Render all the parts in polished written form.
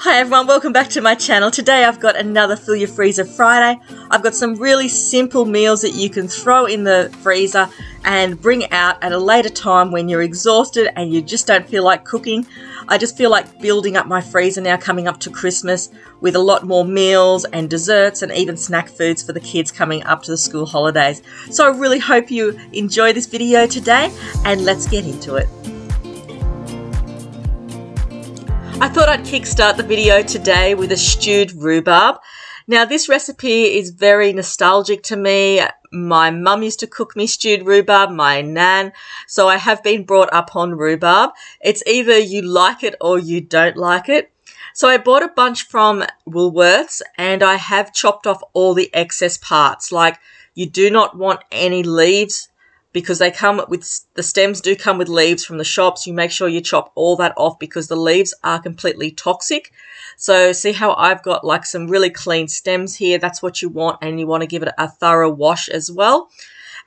Hi everyone, welcome back to my channel. Today I've got another Fill Your Freezer Friday. I've got some really simple meals that you can throw in the freezer and bring out at a later time when you're exhausted and you just don't feel like cooking. I just feel like building up my freezer now coming up to Christmas with a lot more meals and desserts and even snack foods for the kids coming up to the school holidays. So I really hope you enjoy this video today and let's get into it. I thought I'd kickstart the video today with a stewed rhubarb. Now this recipe is very nostalgic to me. My mum used to cook me stewed rhubarb, my nan, so I have been brought up on rhubarb. It's either you like it or you don't like it. So I bought a bunch from Woolworths and I have chopped off all the excess parts. Like you do not want any leaves, because they come with, the stems do come with leaves from the shops. You make sure you chop all that off because the leaves are completely toxic. So see how I've got like some really clean stems here? That's what you want, and you want to give it a thorough wash as well.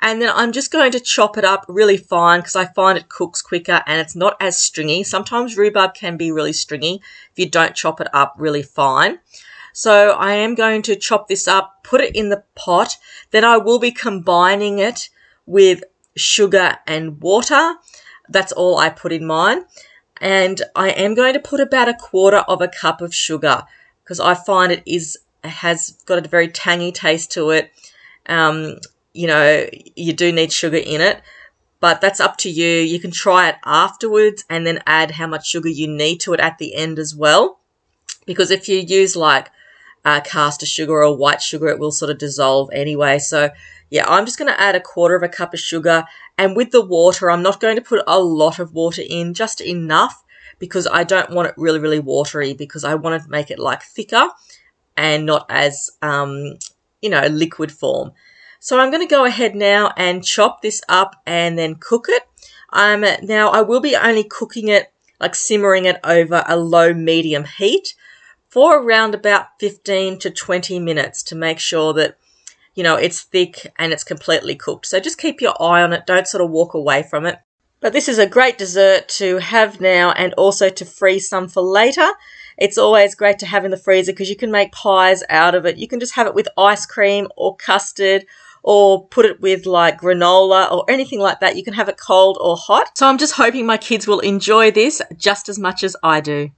And then I'm just going to chop it up really fine because I find it cooks quicker and it's not as stringy. Sometimes rhubarb can be really stringy if you don't chop it up really fine. So I am going to chop this up, put it in the pot. Then I will be combining it with sugar and water. That's all I put in mine. And I am going to put about 1/4 cup of sugar because I find it has got a very tangy taste to it. You know, you do need sugar in it, but that's up to you. You can try it afterwards and then add how much sugar you need to it at the end as well. Because if you use like caster sugar or white sugar, it will sort of dissolve anyway. So yeah, I'm just going to add 1/4 cup of sugar, and with the water, I'm not going to put a lot of water in, just enough, because I don't want it really, really watery, because I want to make it like thicker and not as, liquid form. So I'm going to go ahead now and chop this up and then cook it. Now I will be only cooking it, like simmering it over a low-medium heat for around about 15 to 20 minutes to make sure that it's thick and it's completely cooked. So just keep your eye on it. Don't sort of walk away from it. But this is a great dessert to have now and also to freeze some for later. It's always great to have in the freezer because you can make pies out of it. You can just have it with ice cream or custard, or put it with like granola or anything like that. You can have it cold or hot. So I'm just hoping my kids will enjoy this just as much as I do.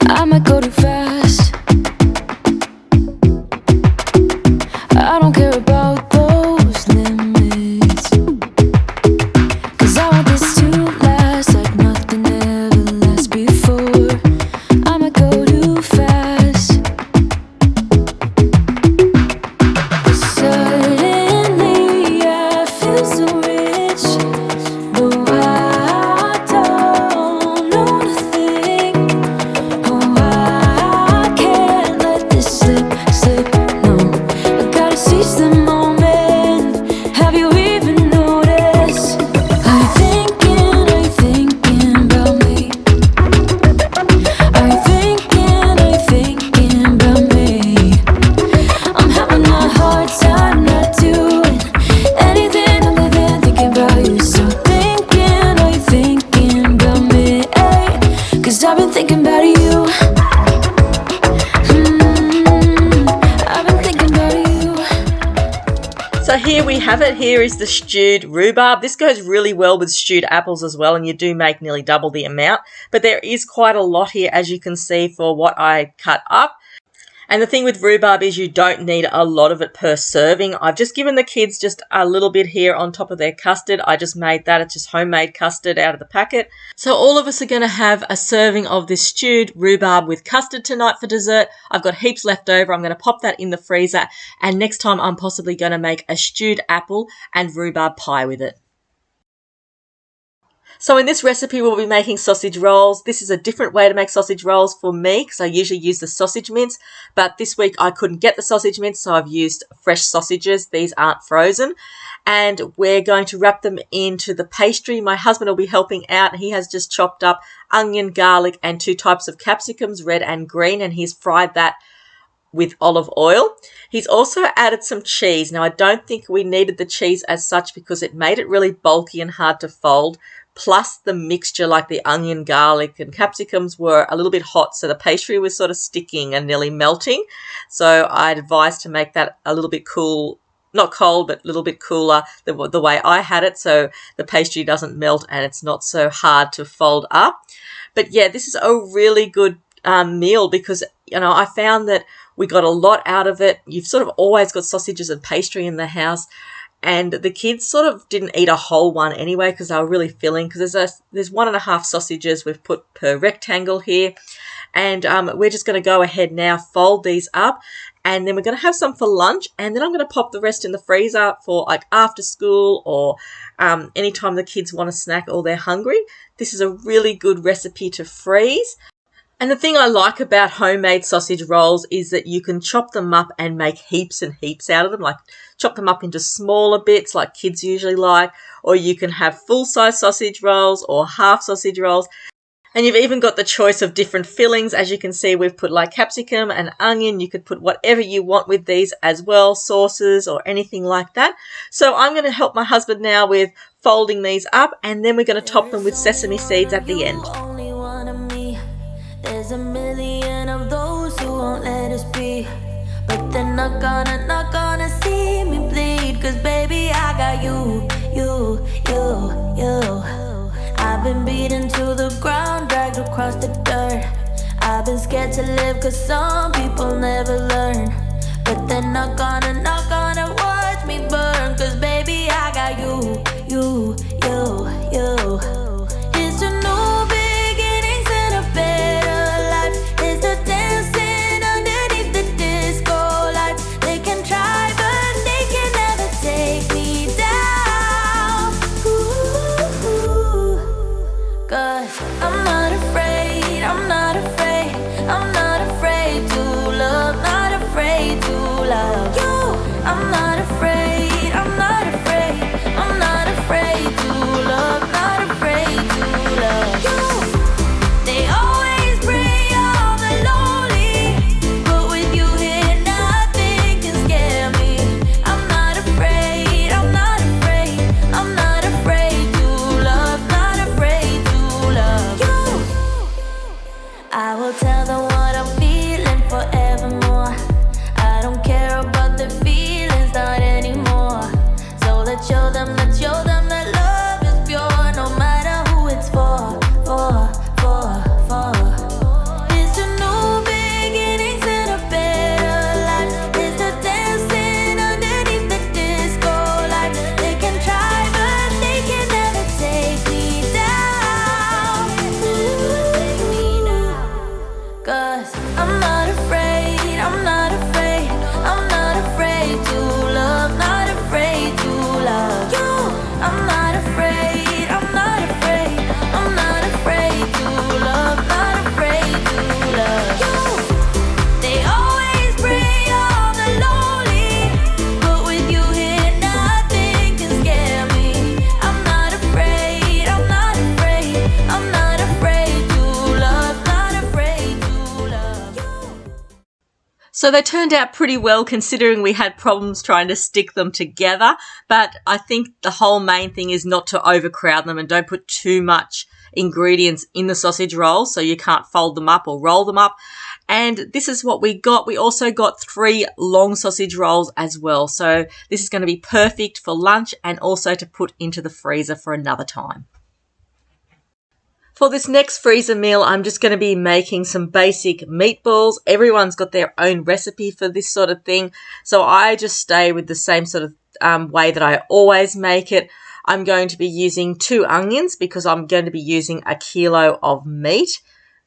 I might go too fast. I don't care about those limits, 'cause I want this to last like nothing ever lasts before. I might go too fast. Suddenly I feel so rich, though I don't know nothing. I can't let this slip, no. I gotta seize the moment. Have you even noticed? Are you thinking about me? Are you thinking about me? I'm having a hard time not doing anything other than thinking about you. So are you thinking about me? 'Cause I've been thinking about you. I've been thinking about you. So here we have it. Here is the stewed rhubarb. This goes really well with stewed apples as well, and you do make nearly double the amount. But there is quite a lot here, as you can see, for what I cut up. And the thing with rhubarb is you don't need a lot of it per serving. I've just given the kids just a little bit here on top of their custard. I just made that. It's just homemade custard out of the packet. So all of us are going to have a serving of this stewed rhubarb with custard tonight for dessert. I've got heaps left over. I'm going to pop that in the freezer. And next time I'm possibly going to make a stewed apple and rhubarb pie with it. So in this recipe, we'll be making sausage rolls. This is a different way to make sausage rolls for me because I usually use the sausage mince, but this week I couldn't get the sausage mince, so I've used fresh sausages. These aren't frozen. And we're going to wrap them into the pastry. My husband will be helping out. He has just chopped up onion, garlic, and 2 types of capsicums, red and green, and he's fried that with olive oil. He's also added some cheese. Now, I don't think we needed the cheese as such because it made it really bulky and hard to fold. Plus the mixture, like the onion, garlic and capsicums, were a little bit hot, so the pastry was sort of sticking and nearly melting. So I'd advise to make that a little bit cool, not cold, but a little bit cooler the way I had it, so the pastry doesn't melt and it's not so hard to fold up. But yeah, this is a really good meal because, I found that we got a lot out of it. You've sort of always got sausages and pastry in the house. And the kids sort of didn't eat a whole one anyway because they were really filling, because there's 1.5 sausages we've put per rectangle here. And we're just going to go ahead now, fold these up, and then we're going to have some for lunch, and then I'm going to pop the rest in the freezer for like after school or anytime the kids want a snack or they're hungry. This is a really good recipe to freeze. And the thing I like about homemade sausage rolls is that you can chop them up and make heaps and heaps out of them, like chop them up into smaller bits like kids usually like, or you can have full-size sausage rolls or half sausage rolls. And you've even got the choice of different fillings. As you can see, we've put like capsicum and onion. You could put whatever you want with these as well, sauces or anything like that. So I'm going to help my husband now with folding these up, and then we're going to top them with sesame seeds at the end. There's a million of those who won't let us be, but they're not gonna see me bleed. Cause baby, I got you. I've been beaten to the ground, dragged across the dirt. I've been scared to live cause some people never learn. But they're not gonna watch me burn. Cause baby, I got you. It's a new beginnings and a better life. It's the dancing underneath the disco lights. They can try but they can never take me down. Cause I'm not afraid, I'm not afraid, I'm not afraid to love, not afraid to love you. I'm not afraid, I'm not afraid, I'm not afraid to love, not afraid to love you. They always bring all the lonely, but with you here nothing can scare me. I'm not afraid, I'm not afraid, I'm not afraid to love, not afraid to love you. I will tell them what I'm feeling forevermore. I don't care about the feelings, not anymore. So let's show them that love is pure, no matter who it's for. It's a new beginnings and a better life. It's the dancing underneath the disco light. They can try but they can never take me down. Cause I'm not afraid, I'm not afraid, I'm not afraid to love, not afraid to love you. I'm not afraid, I'm not afraid, I'm not afraid to love, not afraid to love you. They always bring all the lonely, but with you here nothing can scare me. I'm not afraid, I'm not afraid, I'm not afraid to love, not afraid to love you. So they turned out pretty well considering we had problems trying to stick them together. But I think the whole main thing is not to overcrowd them and don't put too much ingredients in the sausage roll so you can't fold them up or roll them up. And this is what we got. We also got 3 long sausage rolls as well. So this is going to be perfect for lunch and also to put into the freezer for another time. For this next freezer meal, I'm just going to be making some basic meatballs. Everyone's got their own recipe for this sort of thing, so I just stay with the same sort of way that I always make it. I'm going to be using 2 onions because I'm going to be using 1 kilo of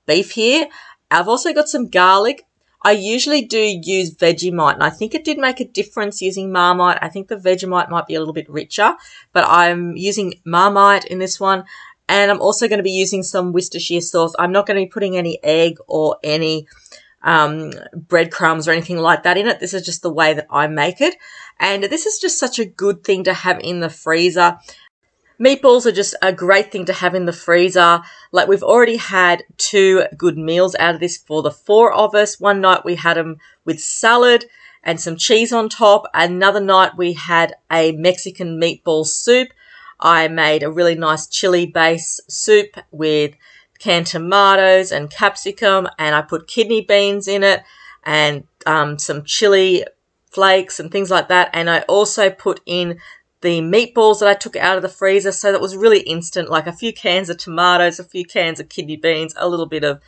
beef here. I've also got some garlic. I usually do use Vegemite, and I think it did make a difference using Marmite. I think the Vegemite might be a little bit richer, but I'm using Marmite in this one. And I'm also going to be using some Worcestershire sauce. I'm not going to be putting any egg or any breadcrumbs or anything like that in it. This is just the way that I make it. And this is just such a good thing to have in the freezer. Meatballs are just a great thing to have in the freezer. Like, we've already had 2 good meals out of this for the 4 of us. One night we had them with salad and some cheese on top. Another night we had a Mexican meatball soup. I made a really nice chili base soup with canned tomatoes and capsicum, and I put kidney beans in it and some chili flakes and things like that. And I also put in the meatballs that I took out of the freezer, so that was really instant, like a few cans of tomatoes, a few cans of kidney beans, a little bit of,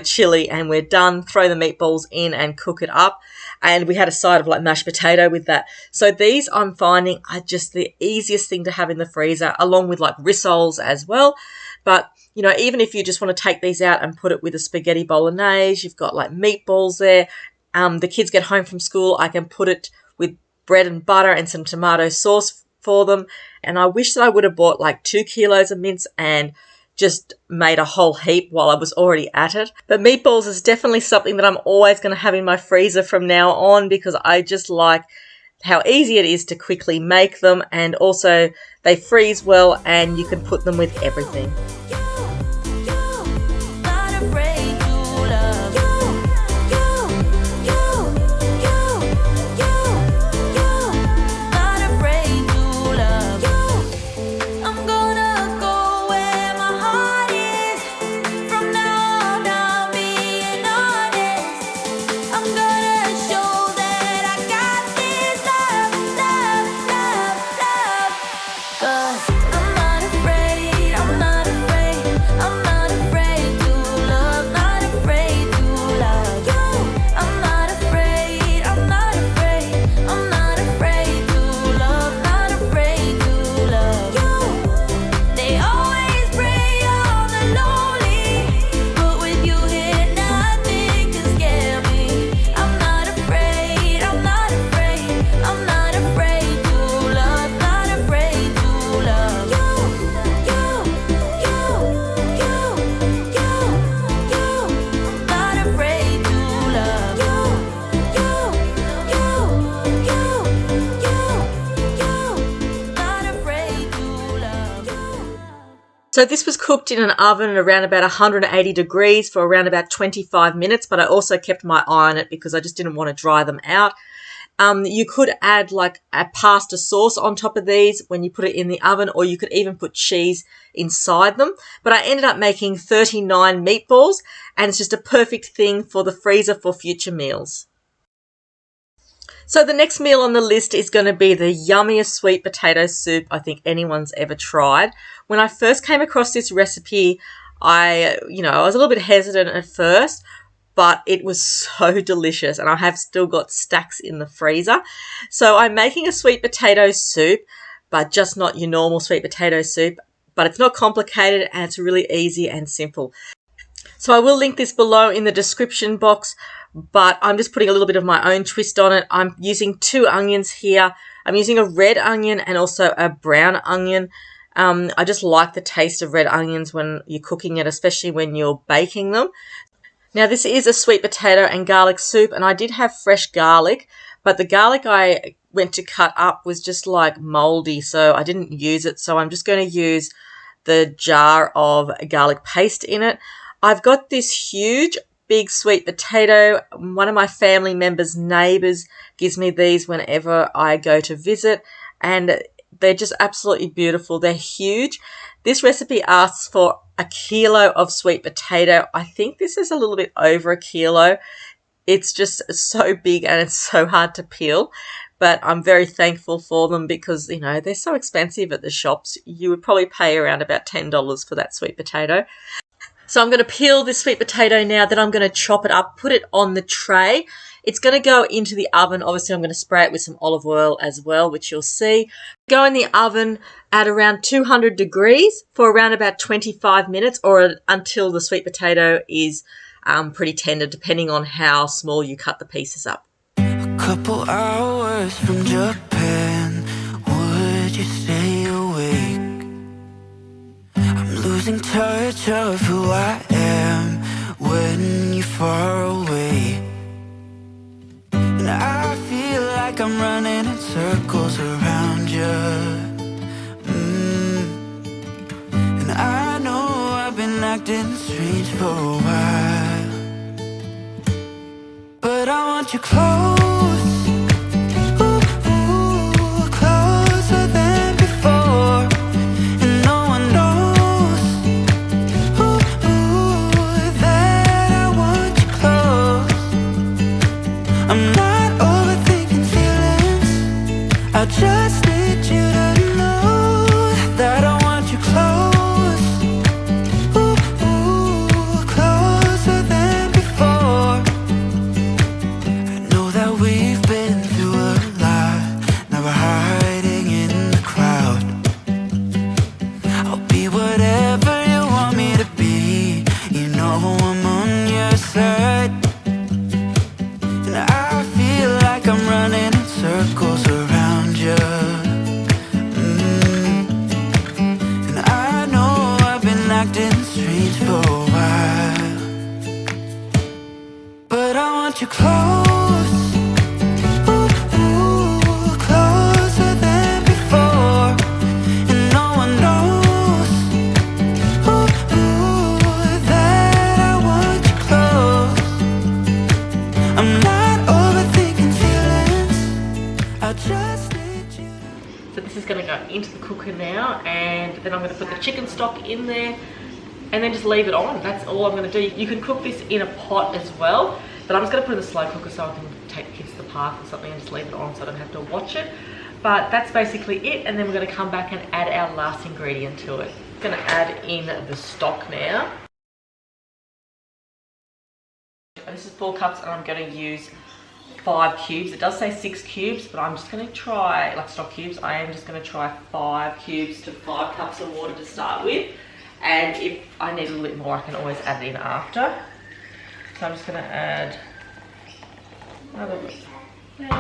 chili, and we're done. Throw the meatballs in and cook it up. And we had a side of like mashed potato with that. So these, I'm finding, are just the easiest thing to have in the freezer, along with like rissoles as well. But even if you just want to take these out and put it with a spaghetti bolognese, you've got like meatballs there. The kids get home from school, I can put it with bread and butter and some tomato sauce for them. And I wish that I would have bought like 2 kilos of mince and just made a whole heap while I was already at it. But meatballs is definitely something that I'm always going to have in my freezer from now on, because I just like how easy it is to quickly make them, and also they freeze well and you can put them with everything. So this was cooked in an oven at around about 180 degrees for around about 25 minutes, but I also kept my eye on it because I just didn't want to dry them out. You could add like a pasta sauce on top of these when you put it in the oven, or you could even put cheese inside them. But I ended up making 39 meatballs, and it's just a perfect thing for the freezer for future meals. So the next meal on the list is going to be the yummiest sweet potato soup I think anyone's ever tried. When I first came across this recipe, I was a little bit hesitant at first, but it was so delicious, and I have still got stacks in the freezer. So I'm making a sweet potato soup, but just not your normal sweet potato soup. But it's not complicated, and it's really easy and simple. So I will link this below in the description box, but I'm just putting a little bit of my own twist on it. I'm using 2 onions here. I'm using a red onion and also a brown onion. I just like the taste of red onions when you're cooking it, especially when you're baking them. Now, this is a sweet potato and garlic soup, and I did have fresh garlic, but the garlic I went to cut up was just like moldy, so I didn't use it. So I'm just going to use the jar of garlic paste in it. I've got this huge big sweet potato. One of my family members' neighbours gives me these whenever I go to visit, and they're just absolutely beautiful. They're huge. This recipe asks for 1 kilo of sweet potato. I think this is a little bit over 1 kilo. It's just so big and it's so hard to peel, but I'm very thankful for them because, they're so expensive at the shops. You would probably pay around about $10 for that sweet potato. So I'm going to peel this sweet potato now, then I'm going to chop it up, put it on the tray. It's going to go into the oven. Obviously, I'm going to spray it with some olive oil as well, which you'll see. Go in the oven at around 200 degrees for around about 25 minutes, or until the sweet potato is pretty tender, depending on how small you cut the pieces up. A couple hours from Japan, would you stay awake? I'm losing touch of who I am when you're far away. And I feel like I'm running in circles around you. acting strange for a while, but I want you close. Ooh, ooh, closer than before, and no one knows. Ooh, ooh, that I want you close. I'm not overthinking feelings, I just need you to know that I want you close. Ooh, ooh, closer than before. I know that we've been through a lot, now we're hiding in the crowd. I'll be whatever you want me to be, you know I'm on your side. And I feel like I'm running in circles around you. And I know I've been acting strange for a while, but I want you close. Ooh, ooh, closer than before, and no one knows. Ooh, ooh, that I want you close. I'm not overthinking feelings, I just need you. So this is going to go into the cooker now, and then I'm going to put the chicken stock in there and then just leave it on. That's all I'm going to do. You can cook this in a pot as well, but I'm just going to put it in the slow cooker so I can take kids to the park or something and just leave it on so I don't have to watch it. But that's basically it, and then we're going to come back and add our last ingredient to it. I'm going to add in the stock now. This is 4 cups, and I'm going to use 5 cubes. It does say 6 cubes, but I'm just going to try, like stock cubes, I am just going to try 5 cubes to 5 cups of water to start with. And if I need a little bit more, I can always add it in after. So I'm just going to add another bit there.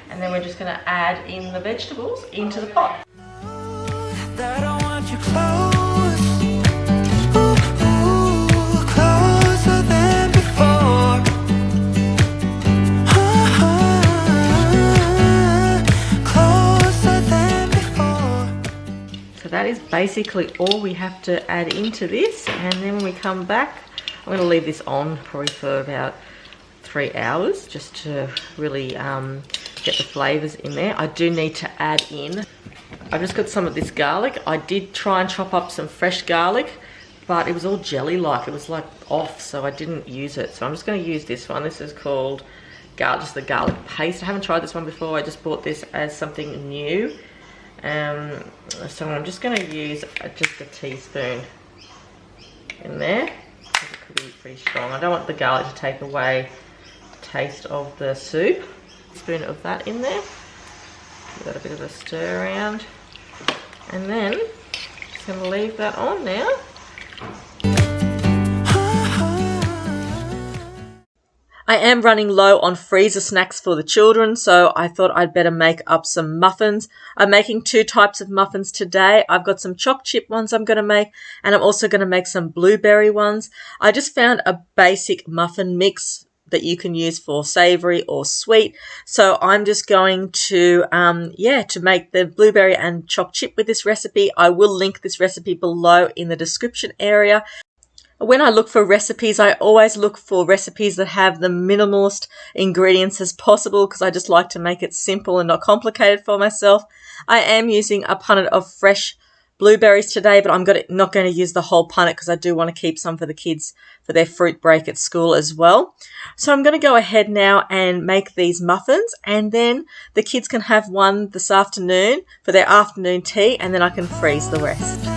And then we're just going to add in the vegetables into the pot. That I want you close. Ooh, ooh, closer than before. Closer than before. So that is basically all we have to add into this, and then when we come back, I'm going to leave this on probably for about 3 hours just to really get the flavours in there. I do need to add in, I've just got some of this garlic. I did try and chop up some fresh garlic, but it was all jelly-like. It was like off, so I didn't use it. So I'm just going to use this one. This is called just the garlic paste. I haven't tried this one before. I just bought this as something new. So I'm just going to use just a teaspoon in there. It could be pretty strong. I don't want the garlic to take away the taste of the soup. A spoon of that in there. Give that a bit of a stir around, and then just going to leave that on now. I am running low on freezer snacks for the children, so I thought I'd better make up some muffins. I'm making 2 types of muffins today. I've got some choc chip ones I'm going to make, and I'm also going to make some blueberry ones. I just found a basic muffin mix that you can use for savoury or sweet. So I'm just going to, to make the blueberry and choc chip with this recipe. I will link this recipe below in the description area. When I look for recipes, I always look for recipes that have the minimalist ingredients as possible because I just like to make it simple and not complicated for myself. I am using a punnet of fresh blueberries today, but I'm not going to use the whole punnet because I do want to keep some for the kids for their fruit break at school as well. So I'm going to go ahead now and make these muffins, and then the kids can have one this afternoon for their afternoon tea, and then I can freeze the rest.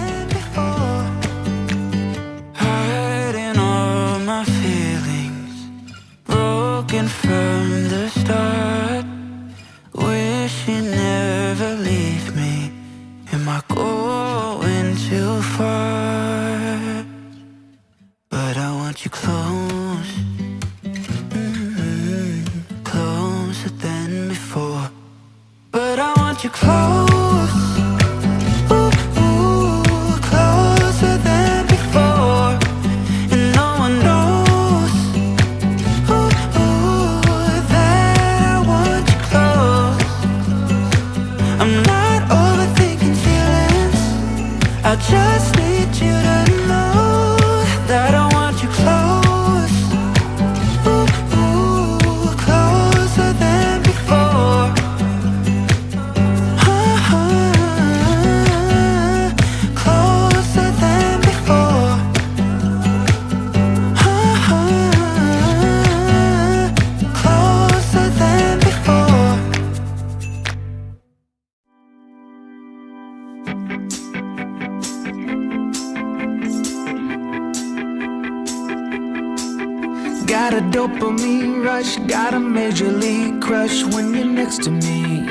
From the start, wish you never leave me. Am I going too far? But I want you close, closer than before. But I want you close. That Got a dopamine rush, got a major league crush when you're next to me.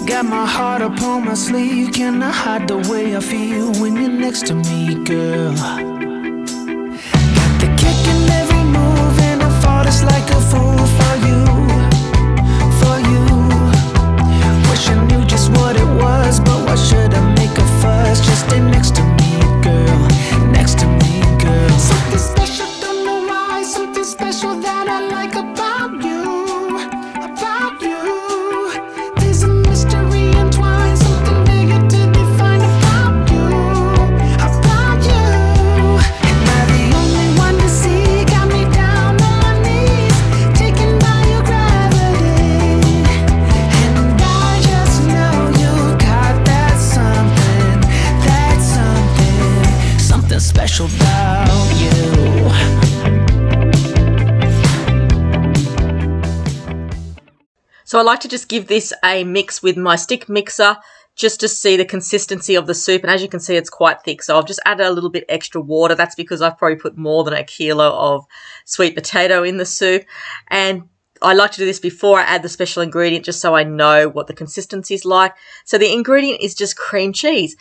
Got my heart upon my sleeve, can I hide the way I feel when you're next to me, girl? Got the kick in every move and I fall just like a fool for you, for you. Wish I knew just what it was, but why should I make a fuss? Just stay next to me, girl, next to me, girl. Something special, don't know why, something special that I like about you, about you. There's a mystery entwined, something bigger to define about you, about you. Am I the only one to see? Got me down on my knees, taken by your gravity. And I just know you got that something special about you. So I like to just give this a mix with my stick mixer just to see the consistency of the soup. And as you can see, it's quite thick. So I've just added a little bit extra water. That's because I've probably put more than a kilo of sweet potato in the soup. And I like to do this before I add the special ingredient just so I know what the consistency is like. So the ingredient is just cream cheese.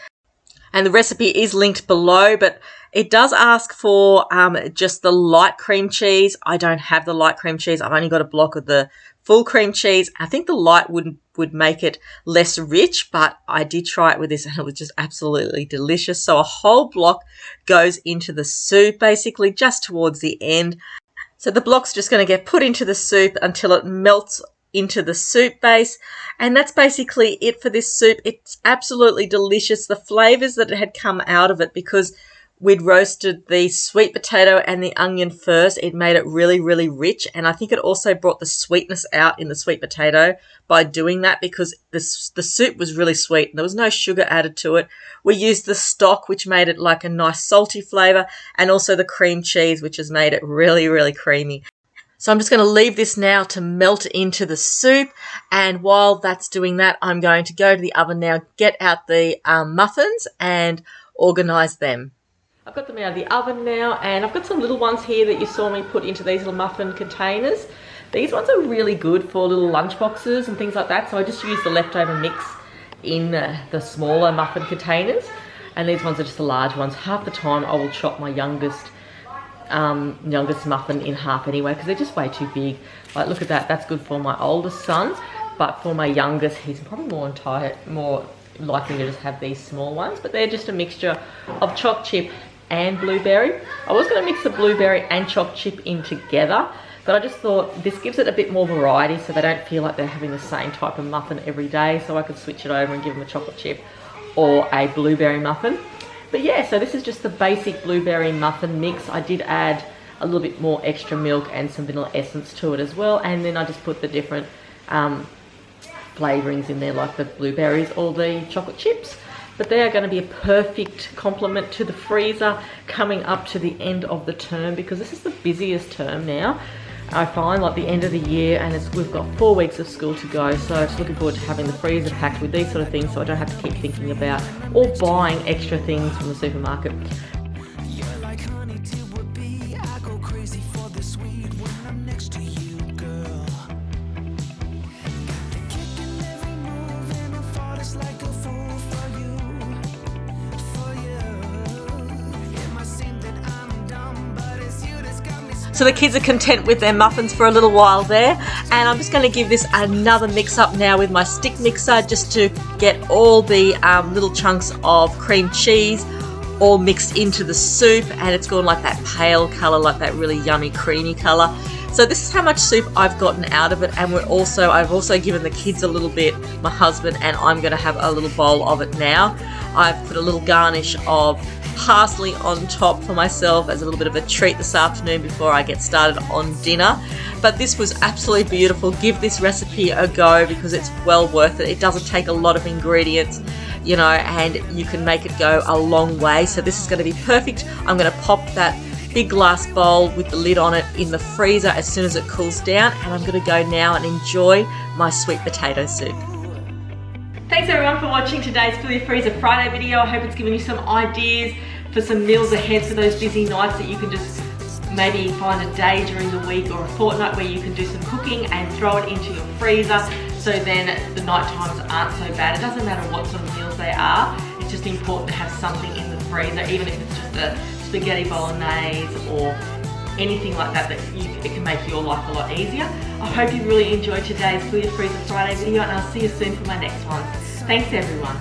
And the recipe is linked below, but it does ask for just the light cream cheese. I don't have the light cream cheese. I've only got a block of the full cream cheese. I think the light would make it less rich, but I did try it with this and it was just absolutely delicious. So a whole block goes into the soup, basically just towards the end. So the block's just going to get put into the soup until it melts into the soup base, and that's basically it for this soup. It's absolutely delicious. The flavors that had come out of it, because we'd roasted the sweet potato and the onion first, it made it really, really rich, and I think it also brought the sweetness out in the sweet potato by doing that, because the soup was really sweet. There was no sugar added to it. We used the stock, which made it like a nice salty flavor, and also the cream cheese, which has made it really, really creamy. So I'm just going to leave this now to melt into the soup, and while that's doing that, I'm going to go to the oven now, get out the muffins and organise them. I've got them out of the oven now, and I've got some little ones here that you saw me put into these little muffin containers. These ones are really good for little lunch boxes and things like that, so I just use the leftover mix in the smaller muffin containers, and these ones are just the large ones. Half the time I will chop my youngest muffin in half anyway, because they're just way too big. Like, look at that, that's good for my oldest sons, but for my youngest, he's probably more likely to just have these small ones. But they're just a mixture of choc chip and blueberry. I was going to mix the blueberry and choc chip in together, but I just thought this gives it a bit more variety, so they don't feel like they're having the same type of muffin every day, so I could switch it over and give them a chocolate chip or a blueberry muffin. But yeah, so this is just the basic blueberry muffin mix. I did add a little bit more extra milk and some vanilla essence to it as well. And then I just put the different flavourings in there, like the blueberries or the chocolate chips. But they are going to be a perfect complement to the freezer coming up to the end of the term, because this is the busiest term now. I find, like, the end of the year, and we've got 4 weeks of school to go, so just looking forward to having the freezer packed with these sort of things, so I don't have to keep thinking about or buying extra things from the supermarket. You're like honey to a bee. I go crazy for the sweet when I'm next to you, girl. Got the kick in every move and I fall just like a fool for you, for you. It might seem that I'm dumb, but it's you that's got me. So the kids are content with their muffins for a little while there, and I'm just going to give this another mix up now with my stick mixer, just to get all the little chunks of cream cheese all mixed into the soup, and it's gone like that pale colour, like that really yummy creamy colour. So this is how much soup I've gotten out of it, and I've also given the kids a little bit, my husband, and I'm going to have a little bowl of it now. I've put a little garnish of parsley on top for myself as a little bit of a treat this afternoon before I get started on dinner. But this was absolutely beautiful. Give this recipe a go, because it's well worth it. It doesn't take a lot of ingredients, you know, and you can make it go a long way. So this is going to be perfect. I'm going to pop that big glass bowl with the lid on it in the freezer as soon as it cools down, and I'm going to go now and enjoy my sweet potato soup. Thanks everyone for watching today's Fill Your Freezer Friday video. I hope it's given you some ideas for some meals ahead for those busy nights that you can just maybe find a day during the week or a fortnight where you can do some cooking and throw it into your freezer, so then the night times aren't so bad. It doesn't matter what sort of meals they are, it's just important to have something in the freezer, even if it's just a spaghetti bolognese or anything like that, it can make your life a lot easier. I hope you really enjoyed today's Fill Your Freezer Friday video, and I'll see you soon for my next one. Thanks everyone.